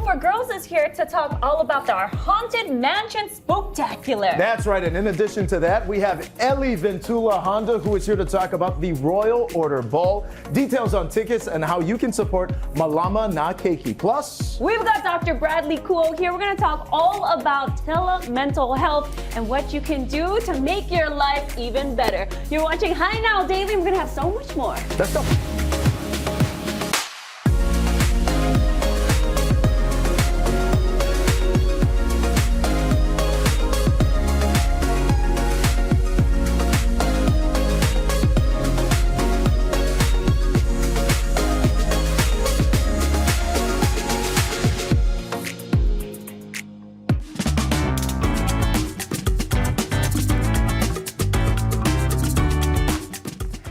for Girls is here to talk all about our Haunted Mansion Spooktacular. That's right, and in addition to that, we have Ellie Ventula Honda, who is here to talk about the Royal Order Ball, details on tickets, and how you can support Malama na Keiki. Plus, we've got Dr. Bradley Kuo here. We're going to talk all about mental health and what you can do to make your life even better. You're watching Hi Now Daily. We're going to have so much more. Let's go.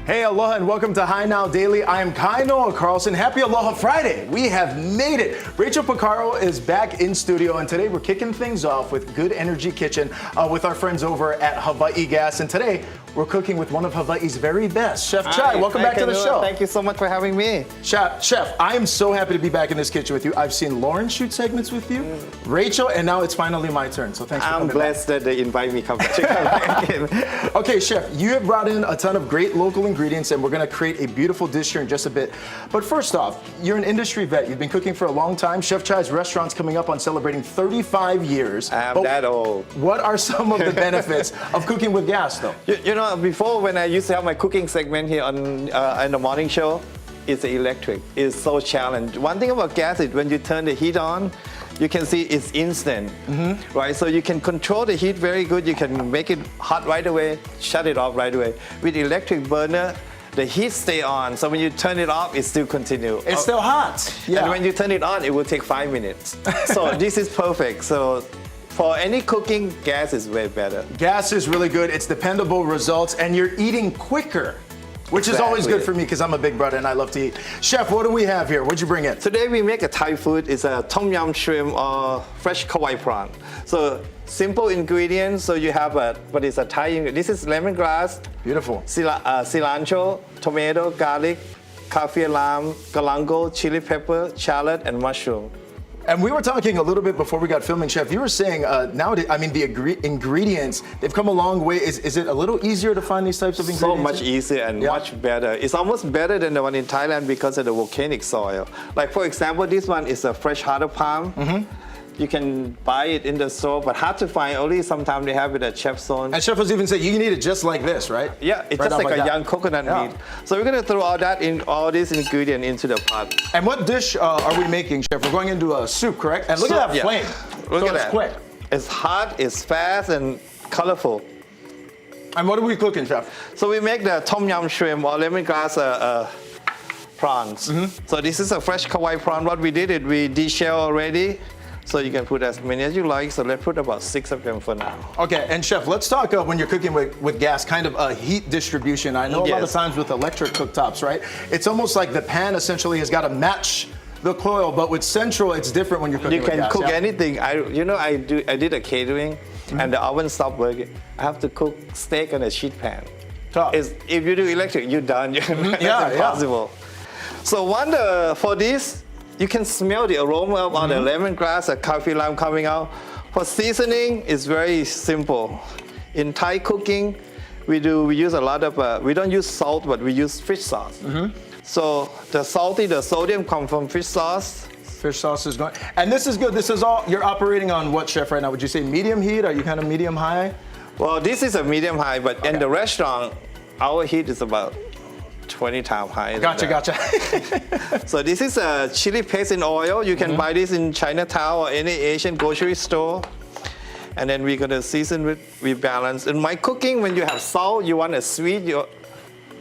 Hey, aloha and welcome to Hi Now Daily. I am Noah Carlson. Happy Aloha Friday. We have made it. Rachel Picaro is back in studio, and today we're kicking things off with Good Energy Kitchen with our friends over at Hawaii Gas. And today we're cooking with one of Hawaii's very best. Chef Chai, welcome back to the show. Thank you so much for having me. Chef, I am so happy to be back in this kitchen with you. I've seen Lauren shoot segments with you, Rachel, and now it's finally my turn. So thanks for coming back. I'm blessed that they invite me to come back in. Okay, Chef, you have brought in a ton of great local ingredients, and we're going to create a beautiful dish here in just a bit. But first off, you're an industry vet. You've been cooking for a long time. Chef Chai's restaurant's coming up on celebrating 35 years. I'm that old. What are some of the benefits of cooking with gas, though? You know, before when I used to have my cooking segment here on in the morning show, it's electric. It's so challenging. One thing about gas is when you turn the heat on, you can see it's instant, right? So you can control the heat very good. You can make it hot right away, shut it off right away. With electric burner, the heat stay on. So when you turn it off, it still continue. It's still hot. Yeah. And when you turn it on, it will take 5 minutes. So this is perfect. So for any cooking, gas is way better. Gas is really good. It's dependable results, and you're eating quicker, which is always good for me because I'm a big brother and I love to eat. Chef, what do we have here? What'd you bring in? Today we make a Thai food. It's a tom yum shrimp or fresh Kauai prawn. So simple ingredients. So you have but it's a Thai ingredient. This is lemongrass. Beautiful. Cilantro, tomato, garlic, kaffir lime, galangal, chili pepper, shallot, and mushroom. And we were talking a little bit before we got filming, Chef. You were saying nowadays, I mean, the ingredients, they've come a long way. Is it a little easier to find these types of ingredients? So much easier and much better. It's almost better than the one in Thailand because of the volcanic soil. Like, for example, this one is a fresh hara palm. You can buy it in the store, but hard to find. Only sometimes they have it at Chef Zone. And Chef was even saying you can eat it just like this, right? Yeah, it's right, just like a young coconut meat. So we're gonna throw all these ingredients into the pot. And what dish are we making, Chef? We're going into a soup, correct? And look at that flame. Look at that. It's quick. It's hot, it's fast, and colorful. And what are we cooking, Chef? So we make the tom yum shrimp or lemongrass prawns. So this is a fresh Kauai prawn. What we did is we de-shell already. So you can put as many as you like. So let's put about 6 of them for now. Okay, and Chef, let's talk when you're cooking with gas, kind of a heat distribution. I know a lot of times with electric cooktops, right? It's almost like the pan essentially has got to match the coil, but with central, it's different when you're cooking with gas. You can cook anything. I did a catering, and the oven stopped working. I have to cook steak on a sheet pan. If you do electric, you're done. That's impossible. So for this, you can smell the aroma of all the lemongrass and kaffir lime coming out. For seasoning, it's very simple. In Thai cooking, we use a lot of, we don't use salt, but we use fish sauce. So the sodium comes from fish sauce. Fish sauce is going, and this is good. This is all, you're operating on what, Chef, right now? Would you say medium heat? Are you kind of medium high? Well, this is a medium high, but in the restaurant, our heat is about 20 times higher. Gotcha. So this is a chili paste in oil. You can buy this in Chinatown or any Asian grocery store. And then we're gonna season with balance. In my cooking, when you have salt, you want a sweet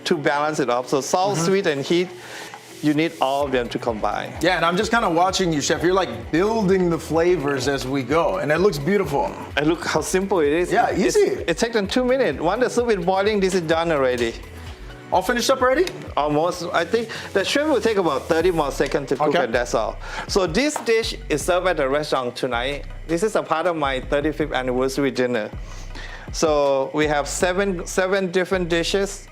to balance it up. So salt, sweet, and heat, you need all of them to combine. Yeah, and I'm just kind of watching you, Chef. You're like building the flavors as we go, and it looks beautiful. And look how simple it is. Yeah, easy. It takes them 2 minutes. Once the soup is boiling, this is done already. All finished up already? Almost. I think the shrimp will take about 30 more seconds to cook, and that's all. So this dish is served at the restaurant tonight. This is a part of my 35th anniversary dinner. So we have seven different dishes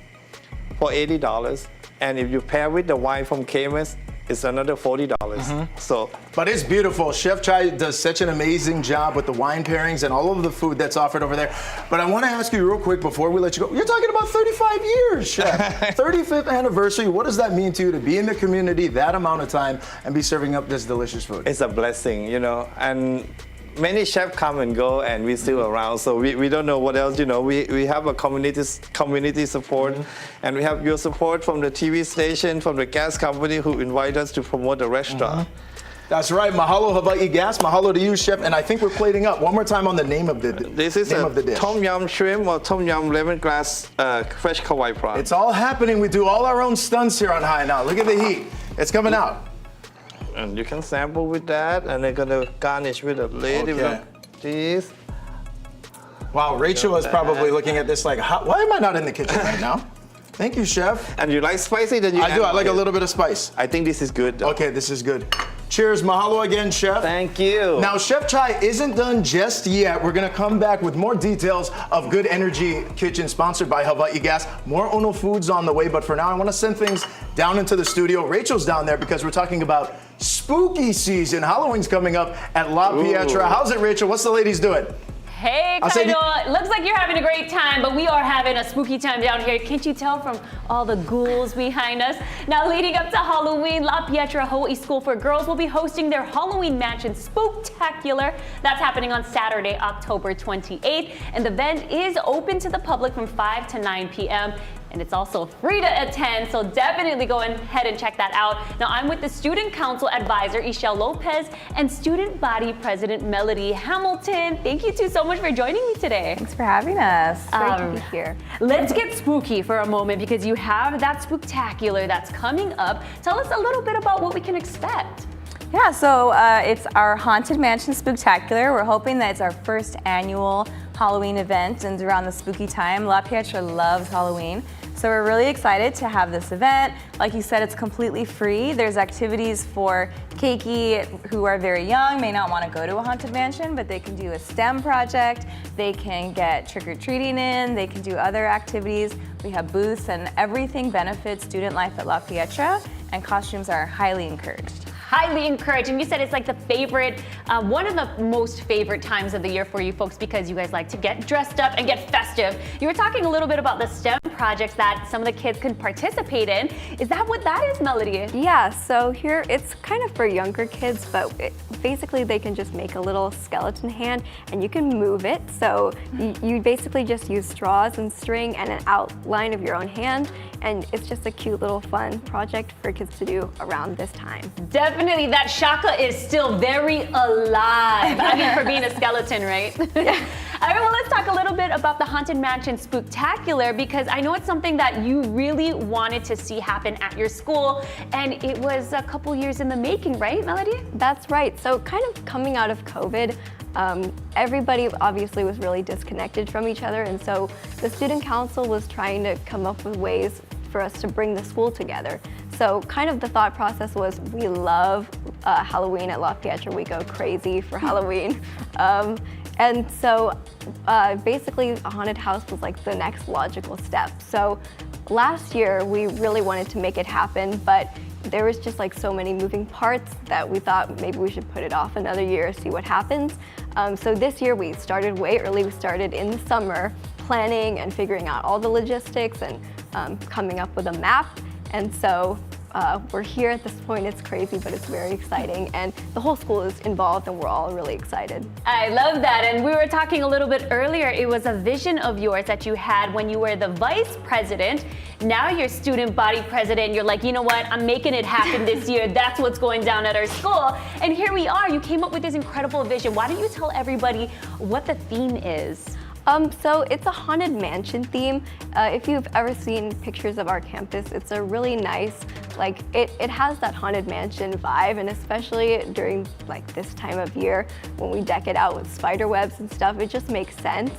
for $80. And if you pair with the wine from Camus, it's another $40. So, But it's beautiful. Chef Chai does such an amazing job with the wine pairings and all of the food that's offered over there. But I want to ask you real quick before we let you go. You're talking about 35 years, Chef. 35th anniversary. What does that mean to you to be in the community that amount of time and be serving up this delicious food? it's a blessing, you know, and many chefs come and go and we're still around, so we don't know what else, you know. We have a community support, and we have your support from the TV station, from the gas company who invite us to promote the restaurant. That's right. Mahalo Hawaii Gas. Mahalo to you, Chef. And I think we're plating up. One more time on the name of the This is name a of the dish. tom yum shrimp or tom yum lemongrass fresh Kauai prawn. It's all happening. We do all our own stunts here on High Now. Look at the heat. It's coming out. And you can sample with that, and they're gonna garnish with a little bit of cheese. Wow, Rachel is probably looking at this like, why am I not in the kitchen right now? Thank you, Chef. And you like spicy? Then you I do. I like a it. little bit of spice. I think this is good, though. Okay, this is good. Cheers. Mahalo again, Chef. Thank you. Now, Chef Chai isn't done just yet. We're going to come back with more details of Good Energy Kitchen, sponsored by Hawaii Gas. More Ono Foods on the way, but for now, I want to send things down into the studio. Rachel's down there because we're talking about spooky season. Halloween's coming up at La Pietra. How's it, Rachel? What's the ladies doing? Hey, Kaino, looks like you're having a great time, but we are having a spooky time down here. Can't you tell from all the ghouls behind us? Now, leading up to Halloween, La Pietra Hawaii School for Girls will be hosting their Halloween Mansion Spooktacular. That's happening on Saturday, October 28th, and the event is open to the public from 5 to 9 p.m. And it's also free to attend, so definitely go ahead and check that out. Now, I'm with the Student Council Advisor, Ishel Lopez, and Student Body President, Melody Hamilton. Thank you two so much for joining me today. Thanks for having us. Great to be here. Let's get spooky for a moment because you have that Spooktacular that's coming up. Tell us a little bit about what we can expect. Yeah, so it's our Haunted Mansion Spooktacular. We're hoping that it's our first annual Halloween event, and around the spooky time. La Pietra loves Halloween. So we're really excited to have this event. Like you said, it's completely free. There's activities for keiki who are very young, may not want to go to a haunted mansion, but they can do a STEM project. They can get trick-or-treating in. They can do other activities. We have booths, and everything benefits student life at La Pietra, and costumes are highly encouraged. Highly encouraged. And you said it's like the favorite, one of the most favorite times of the year for you folks because you guys like to get dressed up and get festive. You were talking a little bit about the STEM projects that some of the kids can participate in. Is that what that is, Melody? Yeah, so here it's kind of for younger kids, but basically they can just make a little skeleton hand and you can move it. So you basically just use straws and string and an outline of your own hand, and it's just a cute little fun project for kids to do around this time. Definitely, that shaka is still very alive. I mean, for being a skeleton, right? Yeah. All right, well, let's talk a little bit about the Haunted Mansion Spooktacular because I know it's something that you really wanted to see happen at your school, and it was a couple years in the making, right, Melody? That's right. So kind of coming out of COVID, everybody obviously was really disconnected from each other, and so the student council was trying to come up with ways for us to bring the school together. So kind of the thought process was we love Halloween at La Pietra. We go crazy for Halloween. And so basically a haunted house was like the next logical step. So last year we really wanted to make it happen, but there was just like so many moving parts that we thought maybe we should put it off another year, see what happens. So this year we started way early. We started in the summer planning and figuring out all the logistics and coming up with a map. And so we're here at this point. It's crazy, but it's very exciting. And the whole school is involved and we're all really excited. I love that. And we were talking a little bit earlier. It was a vision of yours that you had when you were the vice president. Now you're student body president. You're like, you know what? I'm making it happen this year. That's what's going down at our school. And here we are. You came up with this incredible vision. Why don't you tell everybody what the theme is? So it's a haunted mansion theme. If you've ever seen pictures of our campus, it's a really nice, like it has that haunted mansion vibe, and especially during like this time of year when we deck it out with spider webs and stuff, it just makes sense.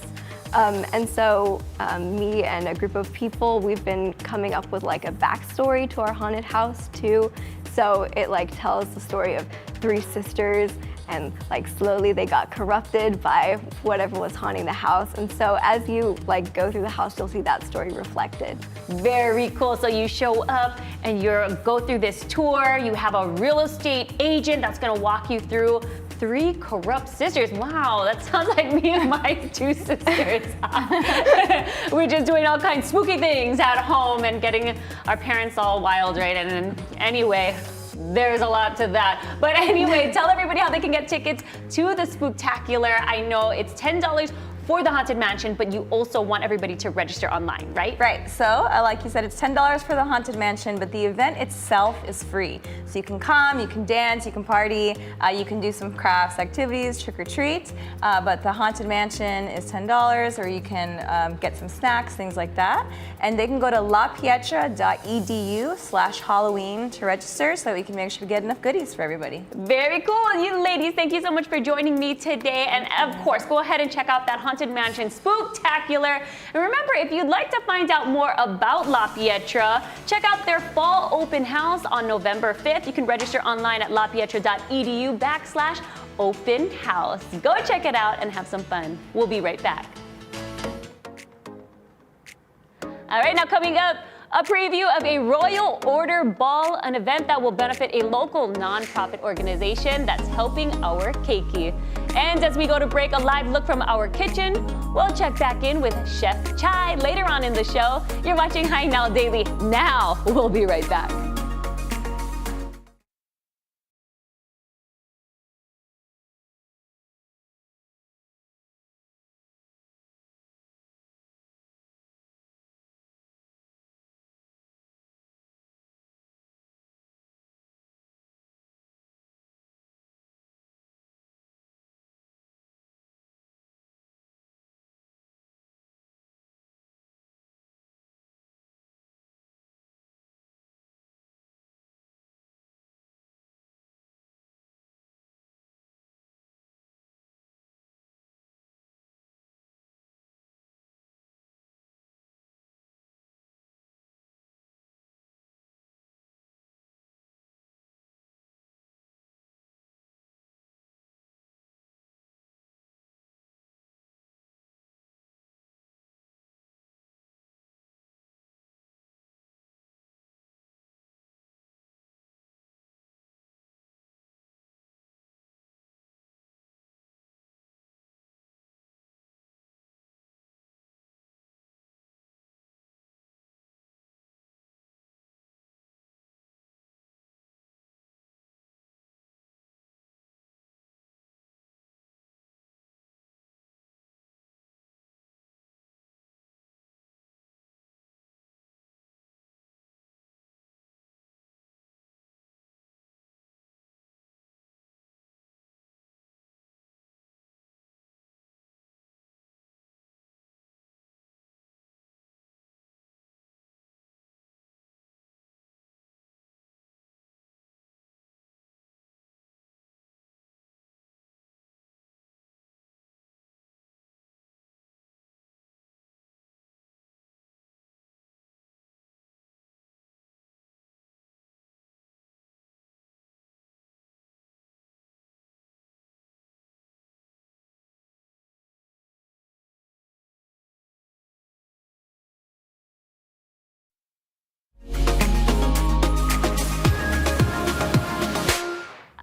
And so me and a group of people, we've been coming up with like a backstory to our haunted house too. So it like tells the story of three sisters and like slowly they got corrupted by whatever was haunting the house. And so as you like go through the house, you'll see that story reflected. Very cool. So you show up and you go through this tour. You have a real estate agent that's going to walk you through 3 corrupt sisters. Wow, that sounds like me and my 2 sisters. We're just doing all kinds of spooky things at home and getting our parents all wild, right? And then anyway, there's a lot to that. But anyway, tell everybody how they can get tickets to the Spooktacular. I know it's $10 for the Haunted Mansion, but you also want everybody to register online, right? Right, so like you said, it's $10 for the Haunted Mansion, but the event itself is free. So you can come, you can dance, you can party, you can do some crafts, activities, trick or treat, but the Haunted Mansion is $10, or you can get some snacks, things like that. And they can go to lapietra.edu/Halloween to register so that we can make sure we get enough goodies for everybody. Very cool. You ladies, thank you so much for joining me today. And of course, go ahead and check out that Haunted Mansion Spooktacular. And remember, if you'd like to find out more about La Pietra, check out their fall open house on November 5th. You can register online at lapietra.edu/open house. Go check it out and have some fun. We'll be right back. All right, now coming up, a preview of a Royal Order Ball, an event that will benefit a local nonprofit organization that's helping our keiki. And as we go to break, a live look from our kitchen. We'll check back in with Chef Chai later on in the show. You're watching Hi Now Daily. Now, we'll be right back.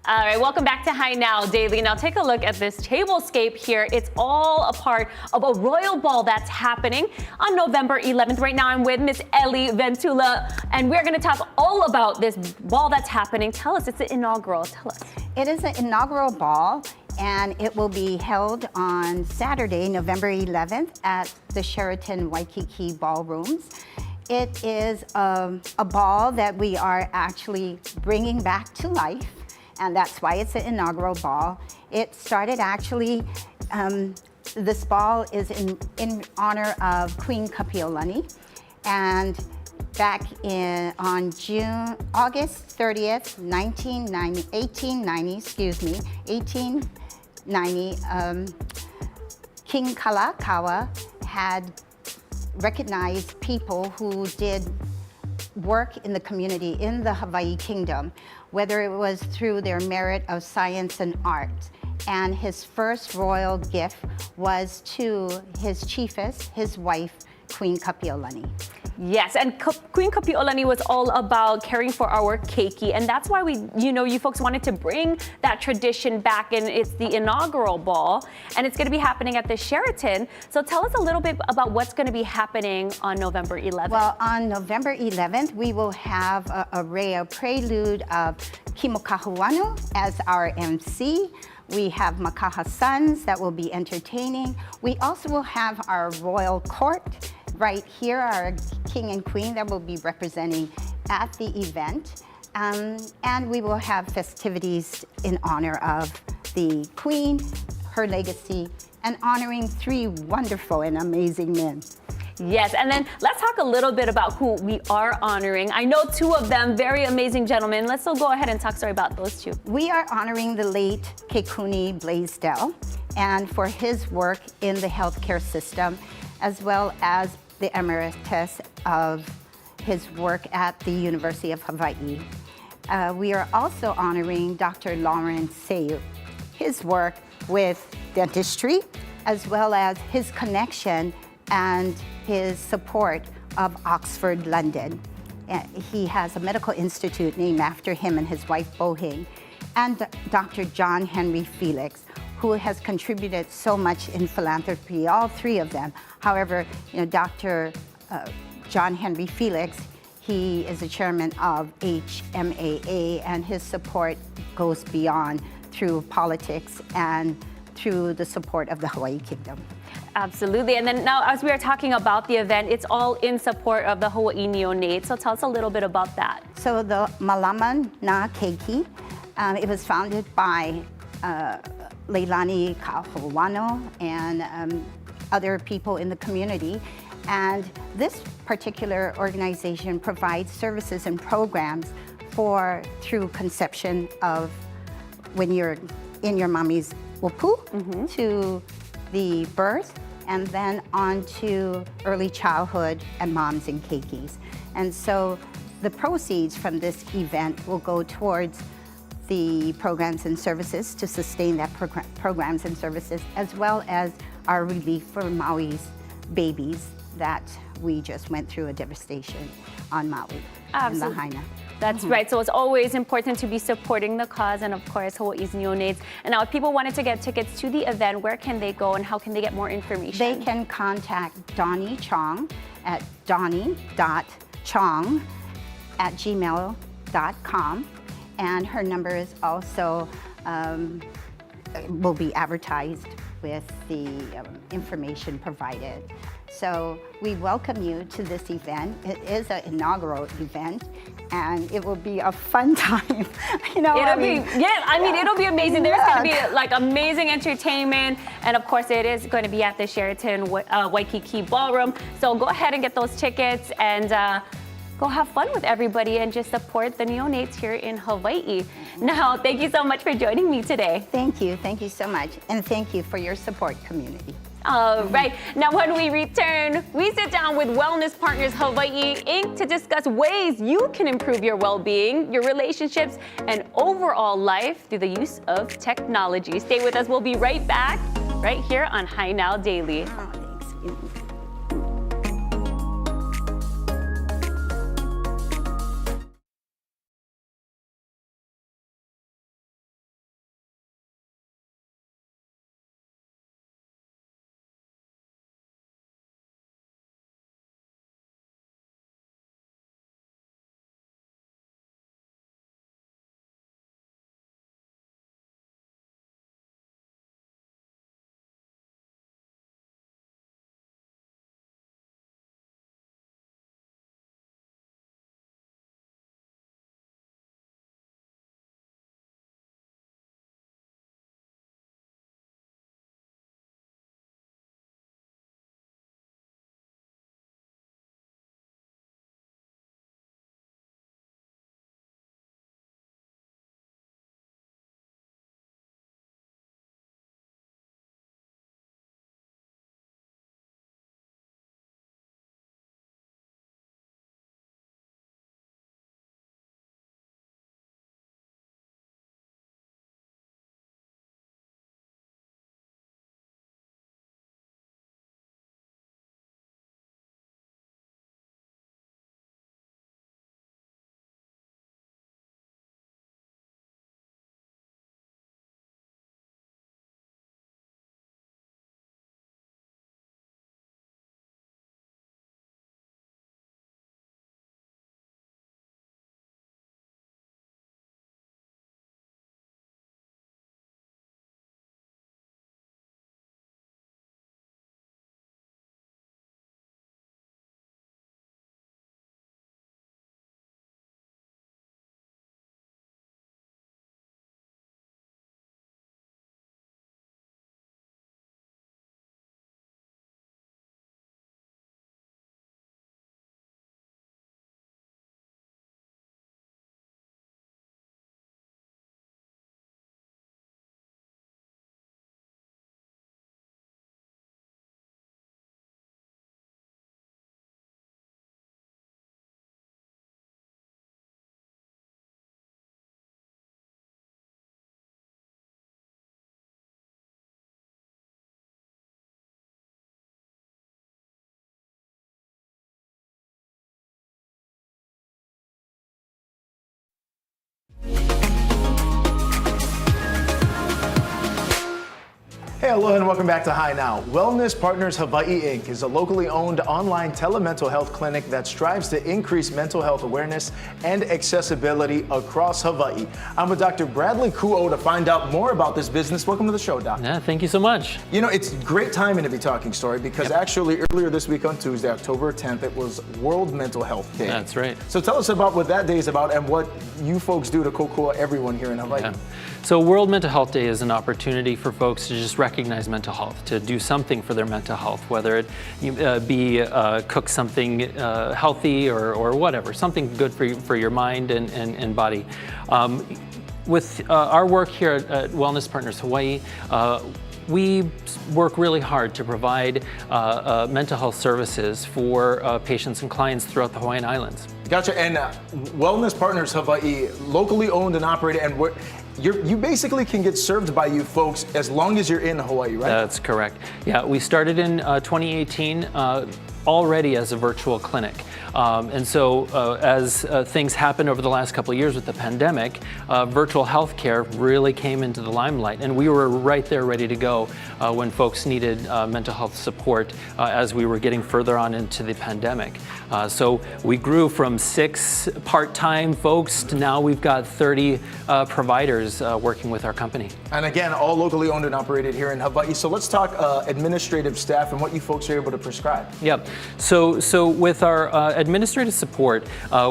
All right, welcome back to Hi Now Daily. Now take a look at this tablescape here. It's all a part of a royal ball that's happening on November 11th. Right now I'm with Miss Ellie Ventula, and we're going to talk all about this ball that's happening. Tell us, it's the inaugural. Tell us. It is an inaugural ball, and it will be held on Saturday, November 11th at the Sheraton Waikiki Ballrooms. It is a ball that we are actually bringing back to life, and that's why it's an inaugural ball. It started actually, this ball is in honor of Queen Kapiolani, and back on August 30th, 1890, King Kalakaua had recognized people who did work in the community in the Hawaii Kingdom. whether it was through their merit of science and art. And his first royal gift was to his chiefess, his wife, Queen Kapiolani. Yes, and Queen Kapiolani was all about caring for our keiki, and that's why you folks wanted to bring that tradition back, and it's the inaugural ball, and it's going to be happening at the Sheraton. So tell us a little bit about what's going to be happening on November 11th. Well, on November 11th, we will have a prelude of Kimokahuanu as our MC. We have Makaha Sons that will be entertaining. We also will have our royal court right here, our king and queen that will be representing at the event. And we will have festivities in honor of the queen, her legacy, and honoring 3 wonderful and amazing men. Yes, and then let's talk a little bit about who we are honoring. I know 2 of them, very amazing gentlemen. Let's still go ahead and talk about those 2. We are honoring the late Kekuni Blaisdell and for his work in the healthcare system, as well as the emeritus of his work at the University of Hawaii. We are also honoring Dr. Lawrence Seyu, his work with dentistry, as well as his connection and his support of Oxford, London. He has a medical institute named after him and his wife, Bohing. And Dr. John Henry Felix, who has contributed so much in philanthropy, all 3 of them. However, Dr. John Henry Felix, he is the chairman of HMAA, and his support goes beyond through politics and through the support of the Hawaii Kingdom. Absolutely. And then now, as we are talking about the event, it's all in support of the Hawaii neonates. So tell us a little bit about that. So the Malama na Keiki, it was founded by Leilani Ka'aho'oano and other people in the community. And this particular organization provides services and programs through conception of when you're in your mommy's upu to the birth, and then on to early childhood and moms and keikis. And so the proceeds from this event will go towards the programs and services to sustain that programs and services, as well as our relief for Maui's babies that we just went through a devastation on Maui in Lahaina. That's right. So it's always important to be supporting the cause and, of course, Hawaii's neonates. And now, if people wanted to get tickets to the event, where can they go and how can they get more information? They can contact Donnie Chong at donnie.chong@gmail.com. And her number is also will be advertised with the information provided. So we welcome you to this event. It is an inaugural event, and it will be a fun time. It'll be amazing. There's going to be like amazing entertainment, and of course, it is going to be at the Sheraton Waikiki Ballroom. So go ahead and get those tickets and go have fun with everybody and just support the neonates here in Hawaii. Now, thank you so much for joining me today. Thank you so much, and thank you for your support, community. All right. Now, when we return, we sit down with Wellness Partners Hawaii, Inc. to discuss ways you can improve your well-being, your relationships, and overall life through the use of technology. Stay with us. We'll be right back, right here on High Now Daily. Oh, thanks. aloha and welcome back to Hi Now. Wellness Partners Hawaii Inc. is a locally owned online telemental health clinic that strives to increase mental health awareness and accessibility across Hawaii. I'm with Dr. Bradley Kuo to find out more about this business. Welcome to the show, Doc. Yeah, thank you so much. You know, it's great timing to be talking story because actually earlier this week on Tuesday, October 10th, it was World Mental Health Day. That's right. So tell us about what that day is about and what you folks do to kokua everyone here in Hawaii. Yeah. So World Mental Health Day is an opportunity for folks to just recognize mental health, to do something for their mental health, whether it be cook something healthy or whatever, something good for your mind and body. With our work here at Wellness Partners Hawaii, we work really hard to provide mental health services for patients and clients throughout the Hawaiian Islands. Gotcha. And Wellness Partners Hawaii, locally owned and operated, and you basically can get served by you folks as long as you're in Hawaii, right? That's correct. Yeah, we started in 2018 already as a virtual clinic. And so as things happened over the last couple of years with the pandemic, virtual healthcare really came into the limelight. And we were right there ready to go when folks needed mental health support as we were getting further on into the pandemic. So we grew from 6 part-time folks to now we've got 30 providers working with our company. And again, all locally owned and operated here in Hawaii. So let's talk administrative staff and what you folks are able to prescribe. Yep. So with our administrative support,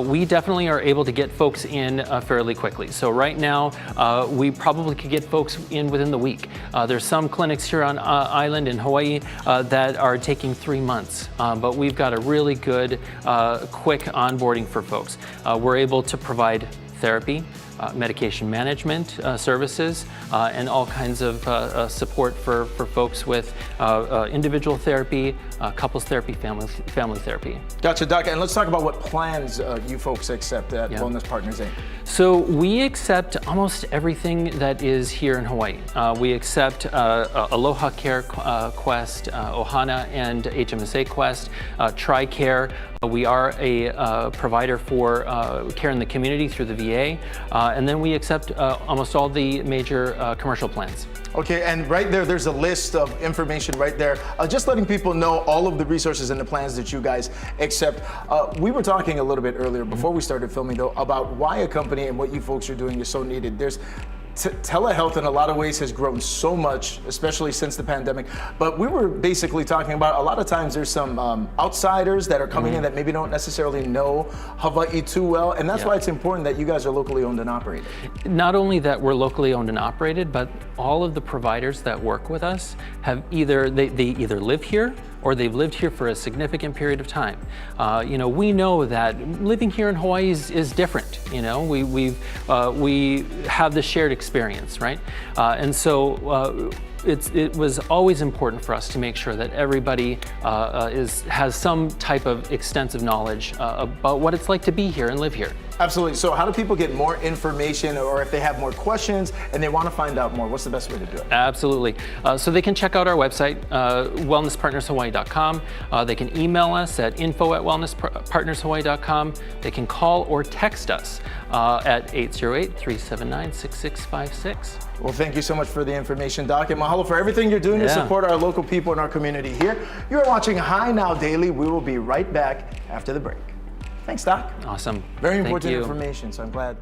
we definitely are able to get folks in fairly quickly. So right now, we probably could get folks in within the week. There's some clinics here on island in Hawaii that are taking 3 months, but we've got a really good, quick onboarding for folks. We're able to provide therapy, medication management services, and all kinds of support for folks with individual therapy, couples therapy, family therapy. Gotcha, Doc. And let's talk about what plans you folks accept at Wellness Partners Inc. So we accept almost everything that is here in Hawaii. We accept Aloha Care Quest, Ohana and HMSA Quest, TRICARE. We are a provider for care in the community through the VA, and then we accept almost all the major commercial plans. Okay, and right there's a list of information right there. Just letting people know all of the resources and the plans that you guys accept. We were talking a little bit earlier before we started filming though about why a company and what you folks are doing is so needed. There's telehealth in a lot of ways has grown so much, especially since the pandemic. But we were basically talking about a lot of times there's some outsiders that are coming in that maybe don't necessarily know Hawaii too well. And that's why it's important that you guys are locally owned and operated. Not only that we're locally owned and operated, but all of the providers that work with us have either live here or they've lived here for a significant period of time. We know that living here in Hawaii is different. We have the shared experience, right? And so it was always important for us to make sure that everybody has some type of extensive knowledge about what it's like to be here and live here. Absolutely. So how do people get more information, or if they have more questions and they want to find out more, what's the best way to do it? Absolutely. So they can check out our website, wellnesspartnershawaii.com. They can email us at info@wellnesspartnershawaii.com. They can call or text us at 808-379-6656. Well, thank you so much for the information, Doc, and mahalo for everything you're doing to support our local people and our community here. You're watching Hi Now Daily. We will be right back after the break. Thanks, Doc. Awesome. Very important information, so I'm glad.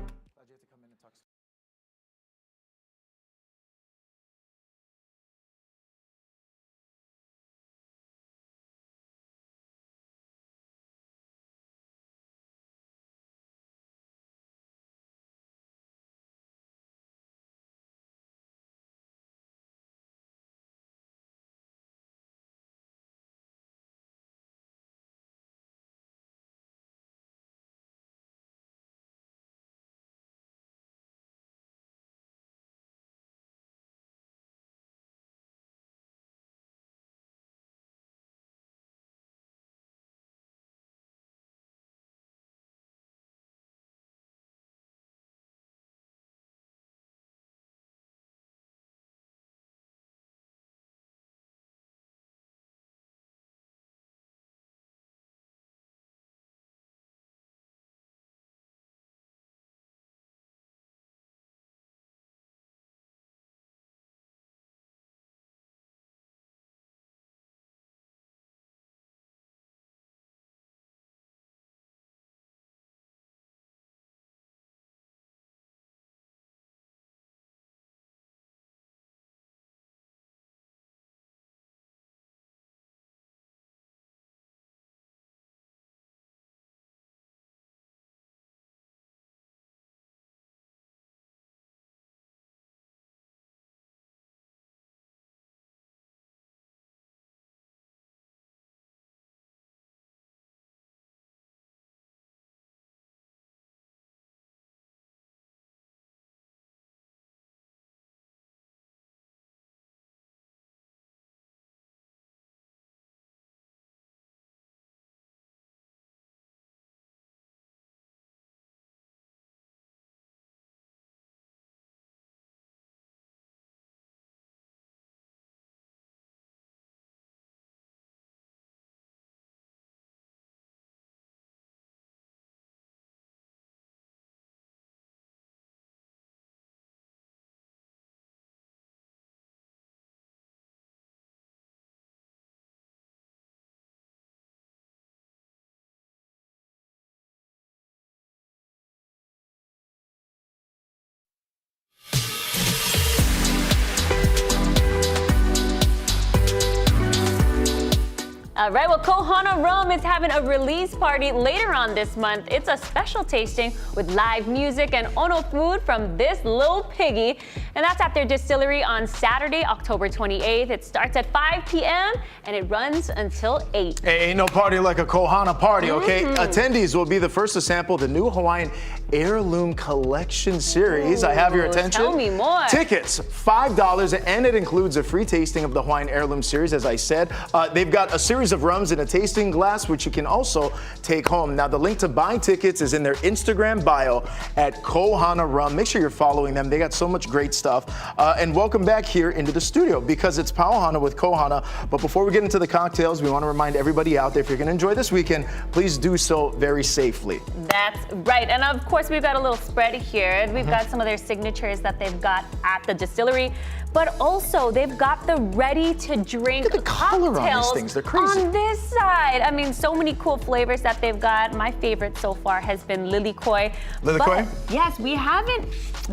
All right, well, Kohana Rum is having a release party later on this month. It's a special tasting with live music and ono food from this little piggy. And that's at their distillery on Saturday, October 28th. It starts at 5 p.m. and it runs until 8. Hey, ain't no party like a Kohana party, okay? Attendees will be the first to sample the new Hawaiian Heirloom Collection Series. I have your attention. Tell me more. Tickets, $5, and it includes a free tasting of the Hawaiian Heirloom Series, as I said. They've got a series of rums in a tasting glass, which you can also take home. Now, the link to buy tickets is in their Instagram bio at Kohana Rum. Make sure you're following them. They got so much great stuff. And welcome back here into the studio because it's Pauhana with Kohana. But before we get into the cocktails, we want to remind everybody out there, if you're going to enjoy this weekend, please do so very safely. That's right. And of course, we've got a little spread here. We've got some of their signatures that they've got at the distillery. But also, they've got the ready-to-drink Look at the color on these cocktails things. They're crazy. on this side. I mean, so many cool flavors that they've got. My favorite so far has been Lilikoi. Lilikoi? But, yes, we haven't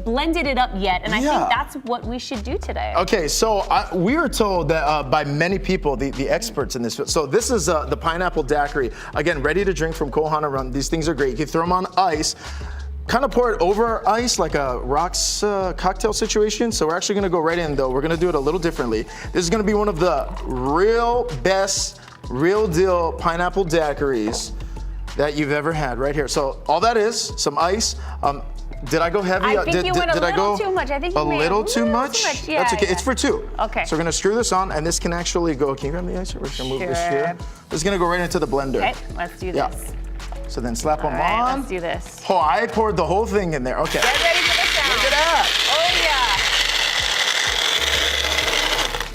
blended it up yet, and I think that's what we should do today. Okay, so we were told that by many people, the experts in this. So this is the pineapple daiquiri. Again, ready to drink from Kohana Rum. These things are great. You can throw them on ice. Kind of pour it over ice like a rocks cocktail situation. So we're actually gonna go right in though. We're gonna do it a little differently. This is gonna be one of the real best, real deal pineapple daiquiris that you've ever had right here. So all that is some ice. Did I go heavy? I think you went a little too much. I think you a made little too much? Yeah, That's okay. yeah. It's for two. Okay. So we're gonna screw this on, and this can actually go. Can you grab the ice? We're gonna move this here. This is gonna go right into the blender. Okay, let's do this. Yeah. So then slap them All right, on. let's do this. Oh, I poured the whole thing in there. Okay. Get ready for the sound. Look at that. Oh,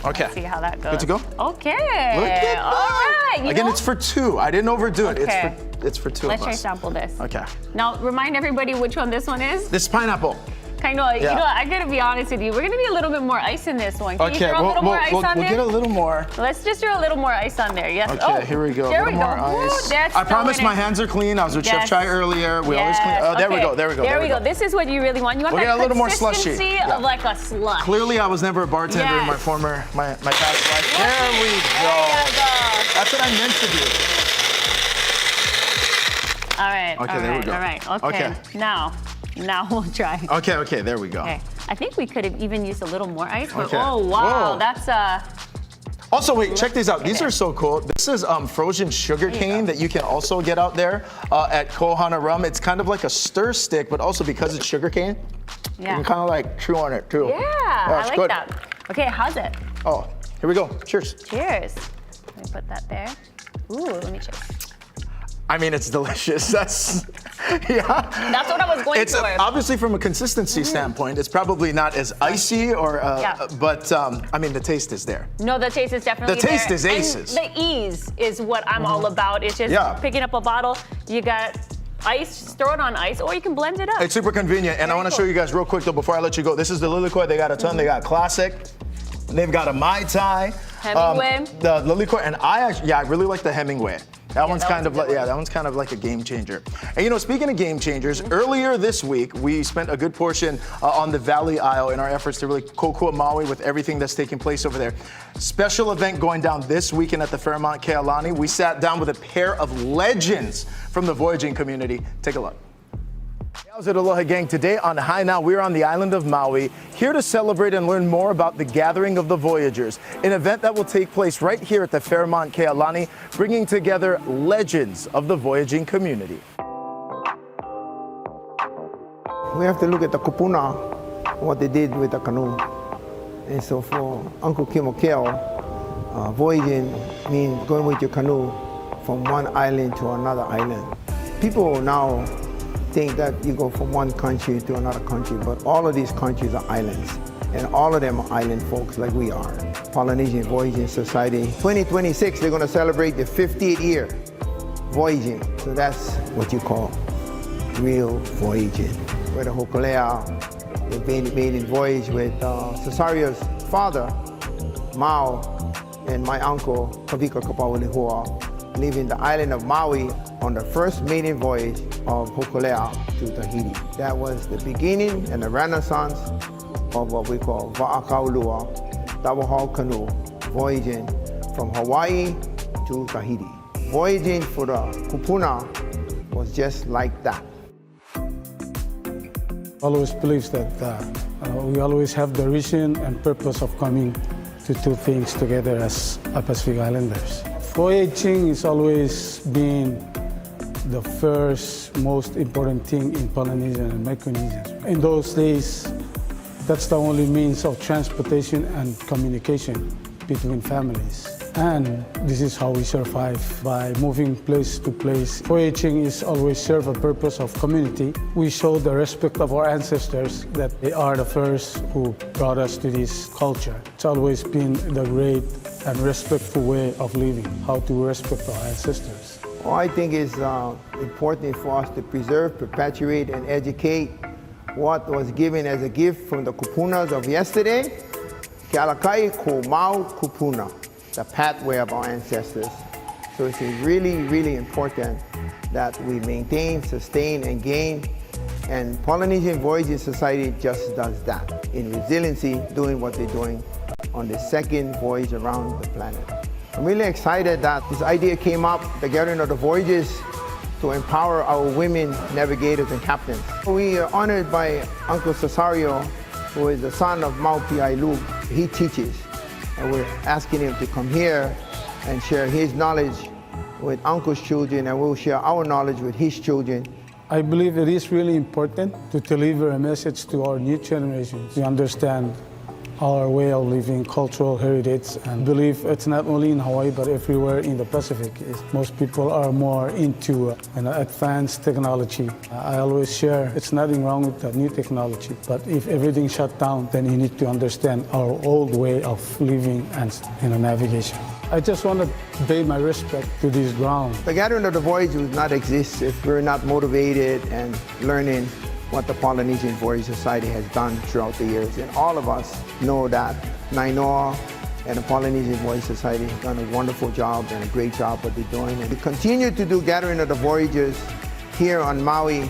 yeah. Okay. Let's see how that goes. Good to go? Okay. Look at All right. that. Again, it's for two. I didn't overdo it. Okay. It's for two Let's of try us. sample this. Okay. Now, remind everybody which one this one is. This pineapple. Kind of, you know, I gotta be honest with you. We're gonna need a little bit more ice in this one. Can you throw a little more ice on there? We'll get a little more. Let's just throw a little more ice on there. Yes. Okay, here we go. There a we little go. more ice. Woo, that's I promise throwing my it. hands are clean. I was with Chef Yes. Chai earlier. We always clean. Oh, there we Okay. go. There we go. There we go. This is what you really want. You want We'll that get a little more slushy. consistency Yeah. of like a slush. Clearly, I was never a bartender in my Yes. past life. There we go. There you go. That's what I meant to do. All right. Okay, all there we right, go. All right. Okay. Okay. Now we'll try. Okay, there we go. Okay. I think we could have even used a little more ice. But Okay. oh wow, Whoa. that's Also, wait, check these out. at These it. are so cool. This is frozen sugar cane that you can also get out there at Kohana Rum. It's kind of like a stir stick, but also because it's sugar cane, you Yeah. can kind of like chew on it too. Yeah, Oh, I it's like good. that. Okay, how's it? Oh, here we go. Cheers. Cheers. Let me put that there. Ooh, let me check. I mean, it's delicious. That's, yeah. That's what I was going It's for. obviously from a consistency standpoint, it's probably not as icy or, but I mean, the taste is there. No, the taste is definitely The taste there. is aces. And the ease is what I'm all about. It's just picking up a bottle. You got ice, throw it on ice, or you can blend it up. It's super convenient. And I want to show you guys real quick though, before I let you go. This is the Lilikoi. They got a ton. They got classic. They've got a Mai Tai. Hemingway. The Lilikoi. And I really like the Hemingway. That one's that kind one's of a good like, one. that one's kind of like a game changer. And you know, speaking of game changers, earlier this week, we spent a good portion on the Valley Isle in our efforts to really kokua Maui with everything that's taking place over there. Special event going down this weekend at the Fairmont Kealani. We sat down with a pair of legends from the Voyaging community. Take a look. How's it, Aloha Gang? Today on High Now, we're on the island of Maui, here to celebrate and learn more about the Gathering of the Voyagers, an event that will take place right here at the Fairmont Kealani, bringing together legends of the Voyaging community. We have to look at the kupuna, what they did with the canoe. And so for Uncle Kimokeo, voyaging means going with your canoe from one island to another island. People now think that you go from one country to another country, but all of these countries are islands, and all of them are island folks like we are. Polynesian Voyaging Society. 2026, they're going to celebrate the 50th year voyaging. So that's what you call real voyaging. Where the Hokulea, the maiden voyage with Cesario's father, Mao, and my uncle, Kavika Kapawalihua, leaving the island of Maui on the first maiden voyage of Hokulea to Tahiti. That was the beginning and the renaissance of what we call Va'akaulua, double hull canoe, voyaging from Hawaii to to Tahiti. Voyaging for the kupuna was just like that. Always believes that we always have the reason and purpose of coming to do things together as Pacific Islanders. Voyaging has always been the first most important thing in Polynesian and Micronesian. In those days, that's the only means of transportation and communication between families. And this is how we survive, by moving place to place. Voyaging is always serve a purpose of community. We show the respect of our ancestors, that they are the first who brought us to this culture. It's always been the great and respectful way of living, how to respect our ancestors. Well, I think it's important for us to preserve, perpetuate, and educate what was given as a gift from the kupunas of yesterday. Ke alakai ko mau kupuna, the pathway of our ancestors. So it's really, really important that we maintain, sustain, and gain. And Polynesian Voyaging Society just does that in resiliency, doing what they're doing on the second voyage around the planet. I'm really excited that this idea came up, the gathering of the voyages, to empower our women navigators and captains. We are honored by Uncle Cesario, who is the son of Maupi Ailu. He teaches, and we're asking him to come here and share his knowledge with Uncle's children, and we'll share our knowledge with his children. I believe it is really important to deliver a message to our new generation to understand our way of living, cultural heritage, and believe it's not only in Hawaii but everywhere in the Pacific. Most people are more into advanced technology. I always share it's nothing wrong with the new technology, but if everything shut down, then you need to understand our old way of living and navigation. I just want to pay my respect to this ground. The gathering of the voyage would not exist if we're not motivated and learning what the Polynesian Voyage Society has done throughout the years. And all of us know that Nainoa and the Polynesian Voyage Society have done a wonderful job and a great job what they're doing. And we continue to do Gathering of the Voyagers here on Maui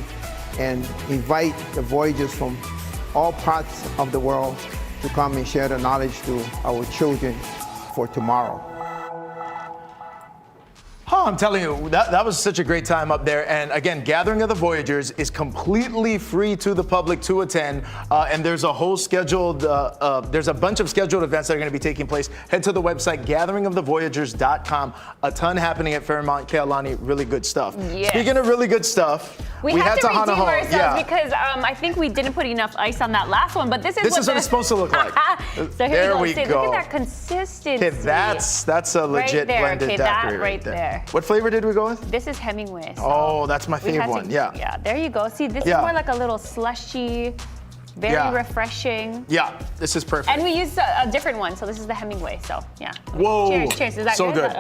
and invite the voyagers from all parts of the world to come and share the knowledge to our children for tomorrow. Oh, I'm telling you, that was such a great time up there. And again, Gathering of the Voyagers is completely free to the public to attend. And there's a whole scheduled, there's a bunch of scheduled events that are going to be taking place. Head to the website, gatheringofthevoyagers.com. A ton happening at Fairmont, Kealani. Really good stuff. Yes. Speaking of really good stuff, we had to redeem hana ourselves yeah. because I think we didn't put enough ice on that last one. But this is what it's supposed to look like. So here there we go. we go. Look at that consistency. Okay, that's a legit blended daiquiri right there. What flavor did we go with? This is Hemingway. So oh, that's my favorite one. Yeah. Yeah, there you go. See, this is more like a little slushy, very refreshing. Yeah, this is perfect. And we used a different one, so this is the Hemingway. So yeah. Whoa. Cheers, cheers. Is that so good?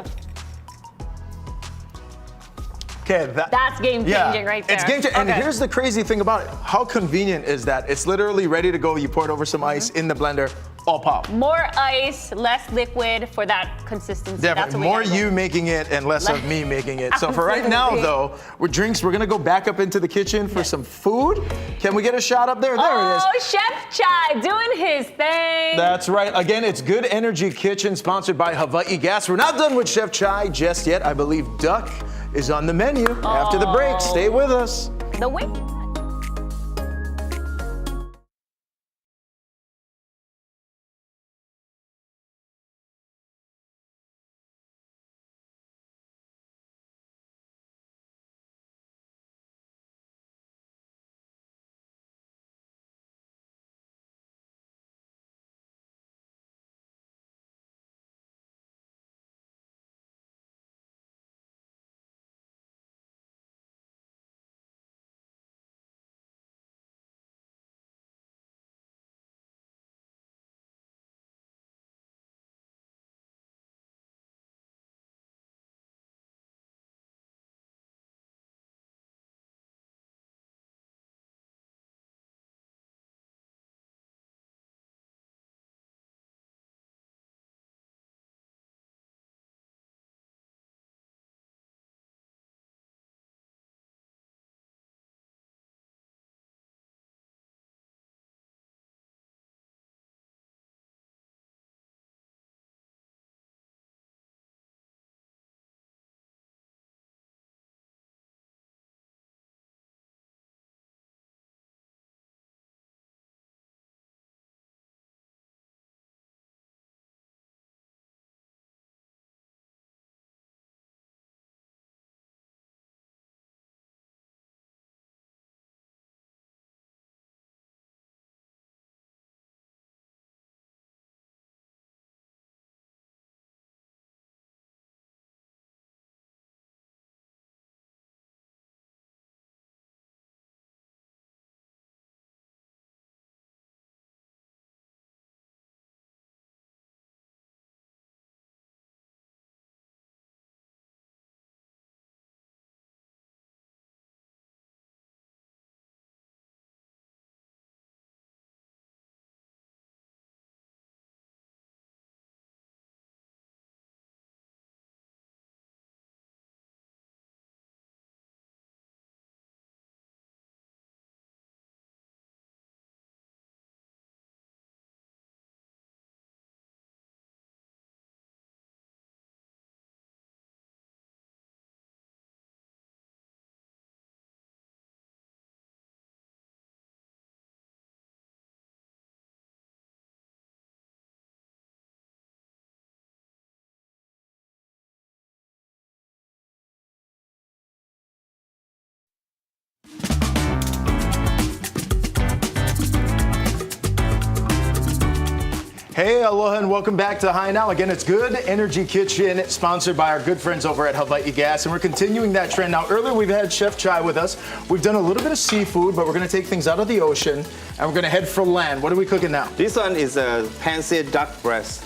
Okay, that's game changing right there. It's game changing. And here's the crazy thing about it. How convenient is that? It's literally ready to go. You pour it over some ice in the blender, all pop. More ice, less liquid for that consistency. Definitely. More you making it and less of me making it. So for right now, though, with drinks, we're going to go back up into the kitchen for some food. Can we get a shot up there? There it is. Oh, Chef Chai doing his thing. That's right. Again, it's Good Energy Kitchen, sponsored by Hawaii Gas. We're not done with Chef Chai just yet. I believe duck is on the menu after the break. Stay with us. The wing. Hey, aloha, and welcome back to Hi Now. Again, it's Good Energy Kitchen, sponsored by our good friends over at Hawaii Gas, and we're continuing that trend. Now, earlier we've had Chef Chai with us. We've done a little bit of seafood, but we're going to take things out of the ocean, and we're going to head for land. What are we cooking now? This one is a pan-seared duck breast.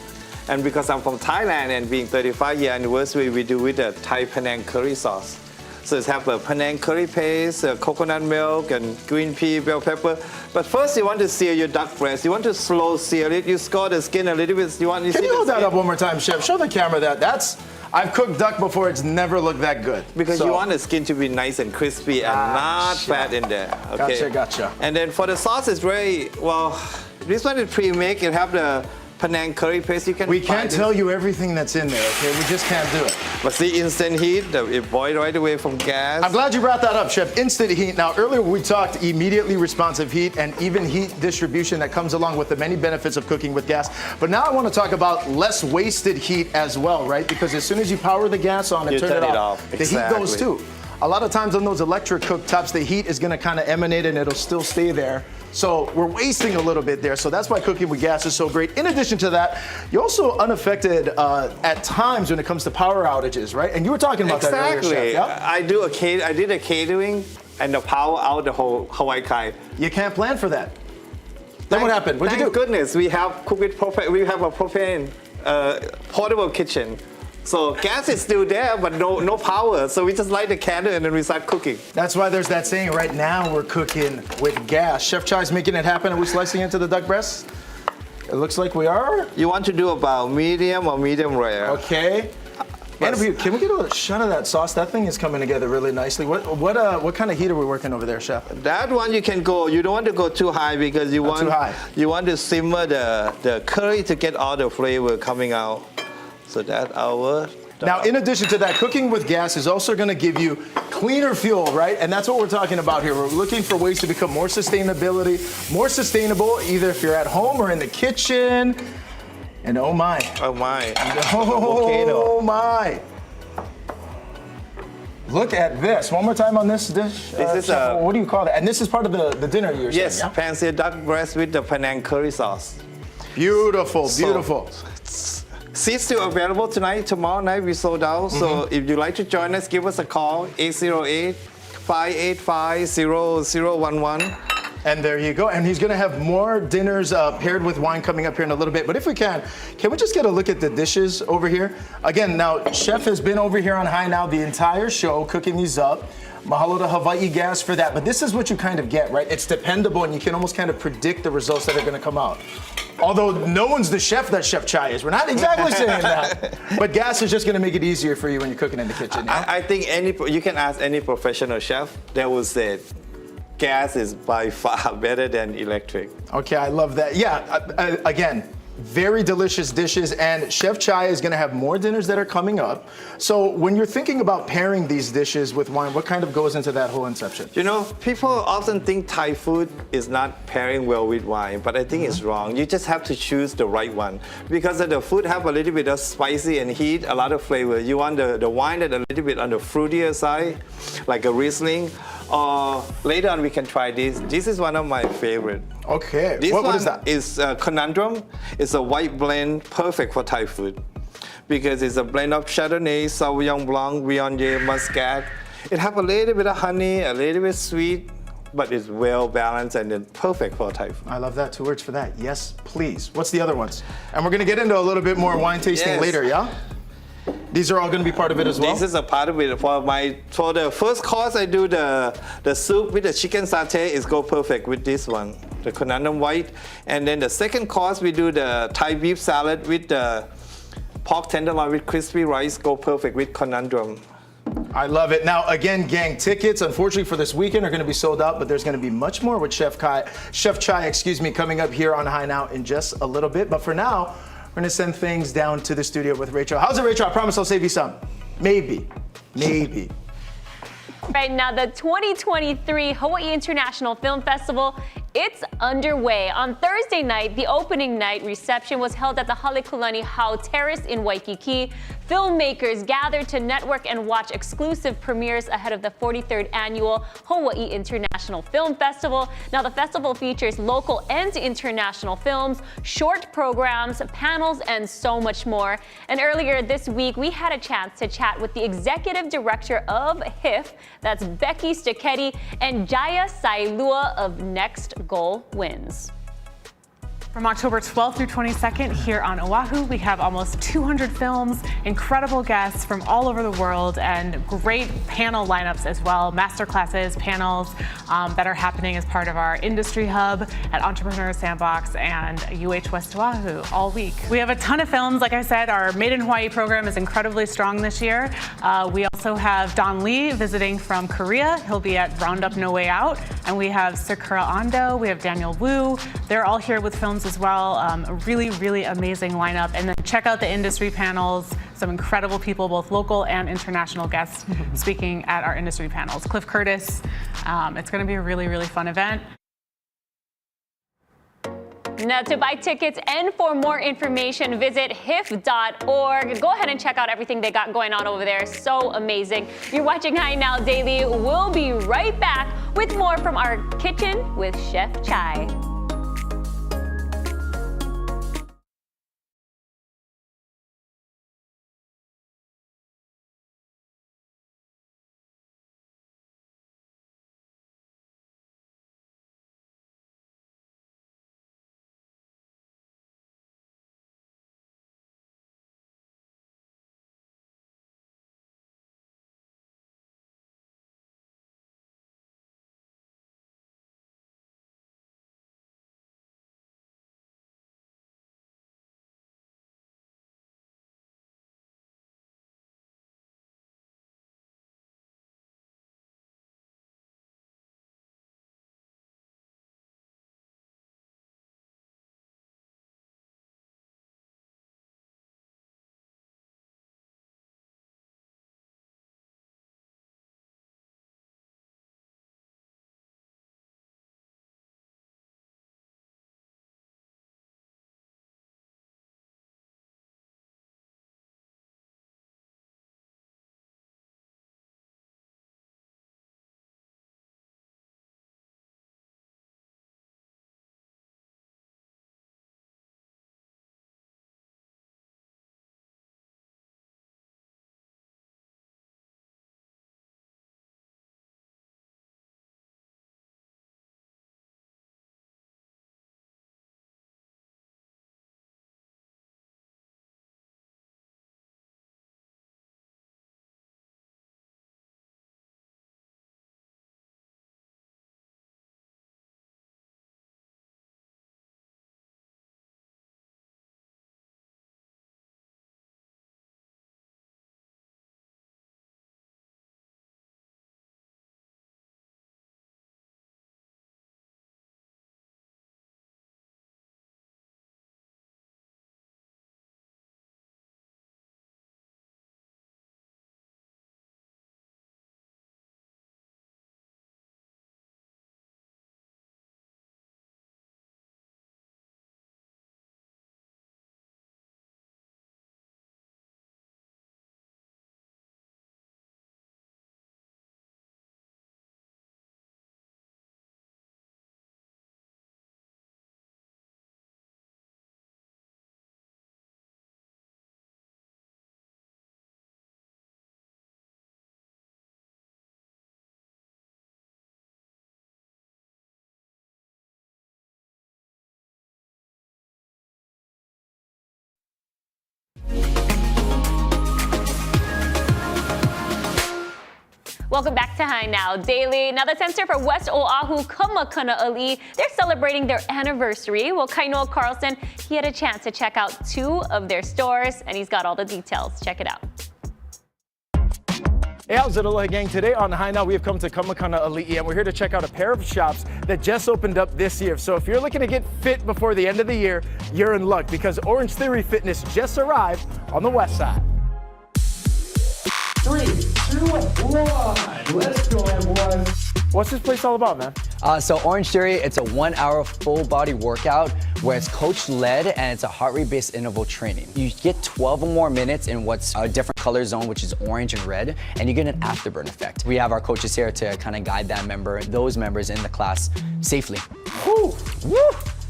And because I'm from Thailand and being 35-year anniversary, we do with a Thai Penang curry sauce. So it's have a Penang curry paste, coconut milk, and green pea, bell pepper. But first, you want to sear your duck breast. You want to slow sear it. You score the skin a little bit. Can you hold that up one more time, Chef? Show the camera that. I've cooked duck before. It's never looked that good. Because you want the skin to be nice and crispy and not fat in there. Okay? Gotcha. And then for the sauce, it's very, well, this one is pre-made. You have the Penang curry paste. We can't tell you everything that's in there, okay? We just can't do it. But see, instant heat, it boiled right away from gas. I'm glad you brought that up, Chef. Instant heat. Now, earlier we talked immediately responsive heat and even heat distribution that comes along with the many benefits of cooking with gas. But now I want to talk about less wasted heat as well, right? Because as soon as you power the gas on and turn it off, the heat goes too. A lot of times on those electric cooktops, the heat is going to kind of emanate and it'll still stay there. So we're wasting a little bit there. So that's why cooking with gas is so great. In addition to that, you're also unaffected at times when it comes to power outages, right? And you were talking about that earlier, Chef. Yeah? I did a catering and the power out the whole Hawaii Kai. You can't plan for that. Then what happened? What'd you do? Thank goodness we have cook with propane. We have a propane portable kitchen. So gas is still there, but no power. So we just light the candle and then we start cooking. That's why there's that saying, right now we're cooking with gas. Chef Chai's making it happen. Are we slicing into the duck breast? It looks like we are. You want to do about medium or medium rare. Okay. Andrew, can we get a shot of that sauce? That thing is coming together really nicely. What kind of heat are we working over there, Chef? That one you can go. You don't want to go too high because you want to simmer the curry to get all the flavor coming out. So that hour. Now, in addition to that, cooking with gas is also going to give you cleaner fuel, right? And that's what we're talking about here. We're looking for ways to become more sustainable, either if you're at home or in the kitchen. And oh my. Oh my. Oh my. Look at this. One more time on this dish. This is what do you call that? And this is part of the dinner you're saying, yes, pan-seared duck breast with the Penang curry sauce. Beautiful, beautiful. Seats still available tonight. Tomorrow night we sold out. So if you'd like to join us, give us a call, 808-585-0011. And there you go. And he's going to have more dinners paired with wine coming up here in a little bit. But if we can we just get a look at the dishes over here? Again, now, Chef has been over here on Hi Now the entire show cooking these up. Mahalo to Hawaii Gas for that. But this is what you kind of get, right? It's dependable, and you can almost kind of predict the results that are going to come out. Although no one's the chef that Chef Chai is. We're not exactly saying that. But gas is just going to make it easier for you when you're cooking in the kitchen. Yeah? I think you can ask any professional chef, they will say gas is by far better than electric. Okay, I love that. Yeah, again, very delicious dishes, and Chef Chai is going to have more dinners that are coming up. So when you're thinking about pairing these dishes with wine, what kind of goes into that whole inception? You know, people often think Thai food is not pairing well with wine, but I think it's wrong. You just have to choose the right one because the food have a little bit of spicy and heat, a lot of flavor. You want the wine that a little bit on the fruitier side, like a Riesling. Or later on we can try this. This is one of my favorite. Okay, this what is that? Is Conundrum. It's a white blend, perfect for Thai food. Because it's a blend of Chardonnay, Sauvignon Blanc, Viognier, Muscat. It have a little bit of honey, a little bit sweet, but it's well balanced and it's perfect for Thai food. I love that. 2 words for that. Yes, please. What's the other ones? And we're gonna get into a little bit more wine tasting later, yeah? These are all going to be part of it as well? This is a part of it. For the first course, I do the soup with the chicken satay. It's go perfect with this one, the Conundrum White. And then the second course, we do the Thai beef salad with the pork tenderloin with crispy rice. Go perfect with Conundrum. I love it. Now, again, gang, tickets, unfortunately for this weekend, are going to be sold out, but there's going to be much more with Chef Chai, coming up here on Hi Now in just a little bit. But for now, we're going to send things down to the studio with Rachel. How's it, Rachel? I promise I'll save you some. Maybe. Right now, the 2023 Hawaii International Film Festival it's underway. On Thursday night, the opening night reception was held at the Halekulani Hau Terrace in Waikiki. Filmmakers gathered to network and watch exclusive premieres ahead of the 43rd annual Hawaii International Film Festival. Now, the festival features local and international films, short programs, panels, and so much more. And earlier this week, we had a chance to chat with the executive director of HIF, that's Becky Sticchetti, and Jaya Sailua of Next Goal Wins. From October 12th through 22nd here on Oahu, we have almost 200 films, incredible guests from all over the world, and great panel lineups as well, master classes, panels that are happening as part of our industry hub at Entrepreneur Sandbox and UH West Oahu all week. We have a ton of films. Like I said, our Made in Hawaii program is incredibly strong this year. We also have Don Lee visiting from Korea. He'll be at Roundup No Way Out. And we have Sakura Ando, we have Daniel Wu. They're all here with films as well. A really, really amazing lineup. And then check out the industry panels. Some incredible people, both local and international guests speaking at our industry panels. Cliff Curtis. It's going to be a really, really fun event. Now, to buy tickets and for more information, visit hif.org. Go ahead and check out everything they got going on over there. So amazing. You're watching High Now Daily. We'll be right back with more from our kitchen with Chef Chai. Welcome back to High Now Daily. Now, the Center for West Oahu Kamakana'ali, they're celebrating their anniversary. Well, Kainoa Carlson, he had a chance to check out 2 of their stores, and he's got all the details. Check it out. Hey, how's it, Aloha gang? Today on High Now, we have come to Kamakana'ali, and we're here to check out a pair of shops that just opened up this year. So if you're looking to get fit before the end of the year, you're in luck because Orange Theory Fitness just arrived on the west side. 3, 2, 1, let's go, everyone. What's this place all about, man? So Orange Theory, it's a 1 hour full body workout where it's coach led and it's a heart rate based interval training. You get 12 or more minutes in what's a different color zone, which is orange and red, and you get an afterburn effect. We have our coaches here to kind of guide those members in the class safely. Woo! Woo!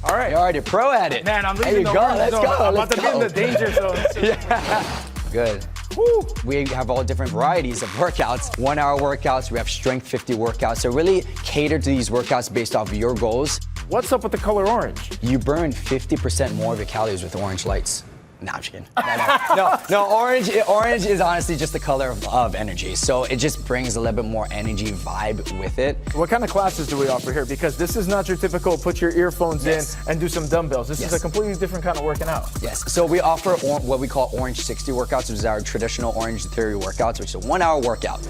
All right. You're already pro at it. Man, I'm there leaving you the go. orange Let's zone. go. I'm Let's about to be in go. the danger zone. Yeah. Good. Woo. We have all different varieties of workouts. 1 hour workouts, we have strength 50 workouts. So really cater to these workouts based off of your goals. What's up with the color orange? You burn 50% more of your calories with orange lights. No, I'm just kidding. No, orange is honestly just the color of energy. So it just brings a little bit more energy vibe with it. What kind of classes do we offer here? Because this is not your typical put your earphones in and do some dumbbells. This is a completely different kind of working out. Yes, so we offer what we call Orange 60 workouts, which is our traditional Orange Theory workouts, which is a 1 hour workout.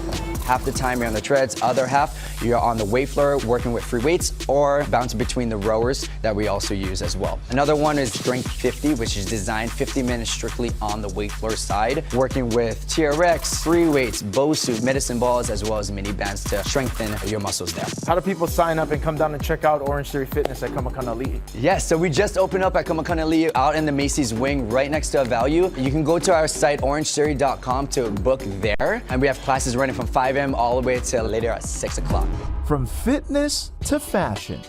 Half the time you're on the treads, other half you're on the weight floor working with free weights or bouncing between the rowers that we also use as well. Another one is Strength 50, which is designed 50 minutes strictly on the weight floor side, working with TRX, free weights, Bosu, medicine balls, as well as mini bands to strengthen your muscles there. How do people sign up and come down and check out Orange Theory Fitness at Kamakana? Yes, so we just opened up at Kamakana out in the Macy's wing right next to a Value. You can go to our site orangetheory.com to book there, and we have classes running from 5 a.m. all the way till later at 6 o'clock. From fitness to fashion.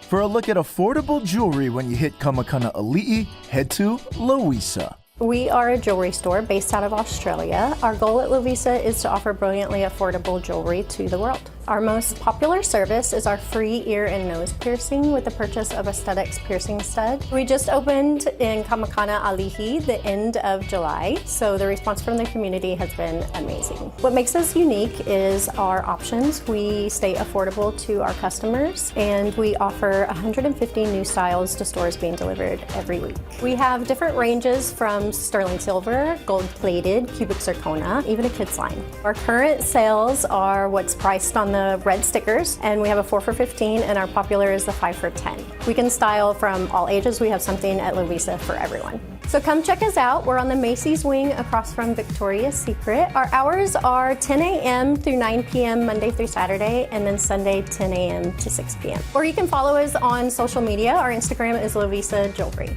For a look at affordable jewelry when you hit Kamakana Ali'i, head to Louisa. We are a jewelry store based out of Australia. Our goal at Lovisa is to offer brilliantly affordable jewelry to the world. Our most popular service is our free ear and nose piercing with the purchase of a StudX piercing stud. We just opened in Kamakana Ali'i the end of July, so the response from the community has been amazing. What makes us unique is our options. We stay affordable to our customers, and we offer 150 new styles to stores being delivered every week. We have different ranges from sterling silver, gold-plated, cubic zirconia, even a kids line. Our current sales are what's priced on the red stickers, and we have a 4 for $15, and our popular is the 5 for $10. We can style from all ages. We have something at Lovisa for everyone. So come check us out. We're on the Macy's wing across from Victoria's Secret. Our hours are 10 a.m. through 9 p.m. Monday through Saturday, and then Sunday 10 a.m. to 6 p.m. Or you can follow us on social media. Our Instagram is Lovisa Jewelry.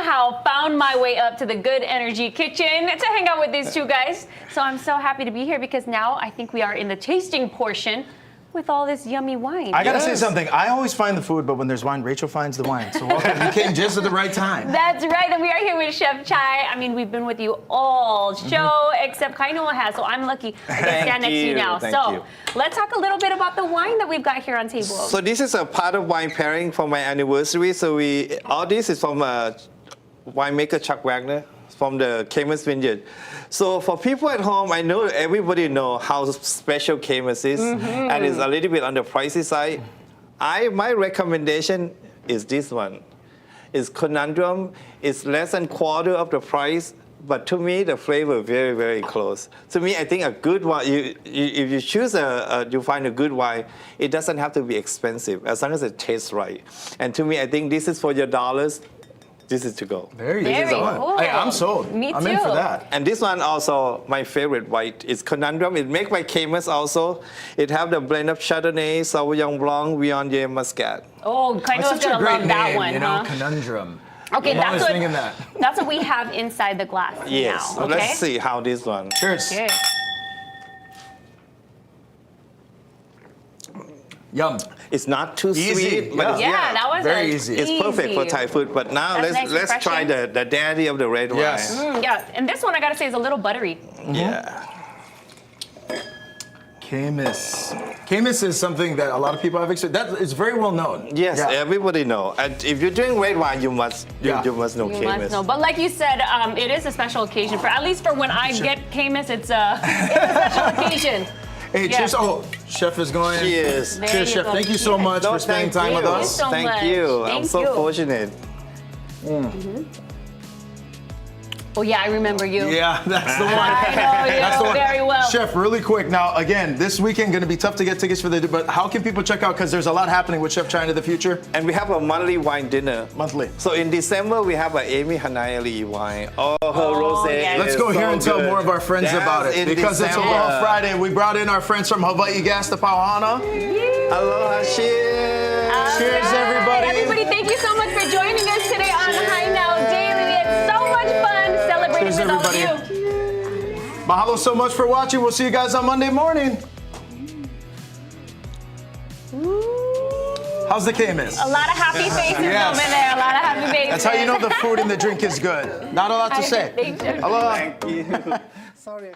somehow found my way up to the Good Energy Kitchen to hang out with these two guys. So I'm so happy to be here because now I think we are in the tasting portion with all this yummy wine. I gotta say something. I always find the food, but when there's wine, Rachel finds the wine. So welcome. You came just at the right time. That's right, and we are here with Chef Chai. I mean, we've been with you all show, except Kainoa has, so I'm lucky I can stand next to you now. So let's talk a little bit about the wine that we've got here on table. So this is a part of wine pairing for my anniversary. So all this is from winemaker Chuck Wagner from the Camus Vineyard. So for people at home, I know everybody know how special Camus is, and it's a little bit on the pricey side. My recommendation is this one. It's Conundrum. It's less than quarter of the price, but to me the flavor very, very close. To me, I think a good wine. If you choose you find a good wine, it doesn't have to be expensive as long as it tastes right. And to me, I think this is for your dollars. This is to go. Very cool. Hey, I'm sold. Me too. I'm in for that. And this one also, my favorite white, is Conundrum. It made by Camus also. It have the blend of Chardonnay, Sauvignon Blanc, Viognier, Muscat. Oh, Kainoa's gonna love that one, huh? Conundrum. Okay, I'm always thinking that. That's what we have inside the glass Yes. now. So Okay? let's see how this one. Cheers. Okay. Yum. It's not too Easy, sweet, but Yeah, that was very easy. it's perfect for Thai food. But now That's nice and let's try refreshing. the daddy of the red Yes. wine. Yeah, and this one I gotta say is a little buttery. Yeah. Camus. Camus is something that a lot of people have experienced. That is very well known. Yes, Yeah. everybody know. And if you're doing red wine, you must know You Camus. must know. But like you said, it is a special occasion. For at least for when I get Camus, it's a special occasion. Hey, Yeah. cheers. Oh, Chef is going. Cheers. There Cheers, you Chef. go. Thank you so Cheers. much No, for spending thank time with you. us. so Thank much. you. I'm Thank so you. fortunate. Oh yeah, I remember you. Yeah, that's the one. I know you That's the one. very well. Chef, really quick. Now, again, this weekend going to be tough to get tickets for but how can people check out? Because there's a lot happening with Chef Chai into the future. And we have a monthly wine dinner. Monthly. So in December, we have an Amy Hanayali wine. Oh, her rosé. yes. Let's go here and tell more of our friends about it. Because it's Aloha Friday, we brought in our friends from Hawaii Gas to Pauhana. Aloha, cheers. Cheers, everybody. Everybody, thank you so much for joining us today on High Now Daily. We had so much fun celebrating Cheers, with all of everybody. you. Mahalo so much for watching. We'll see you guys on Monday morning. How's the Camus? A lot of happy faces Yes. over there. A lot of happy faces. That's how you know the food and the drink is good. Not a lot to say. Thank you. Aloha. Thank you. Sorry.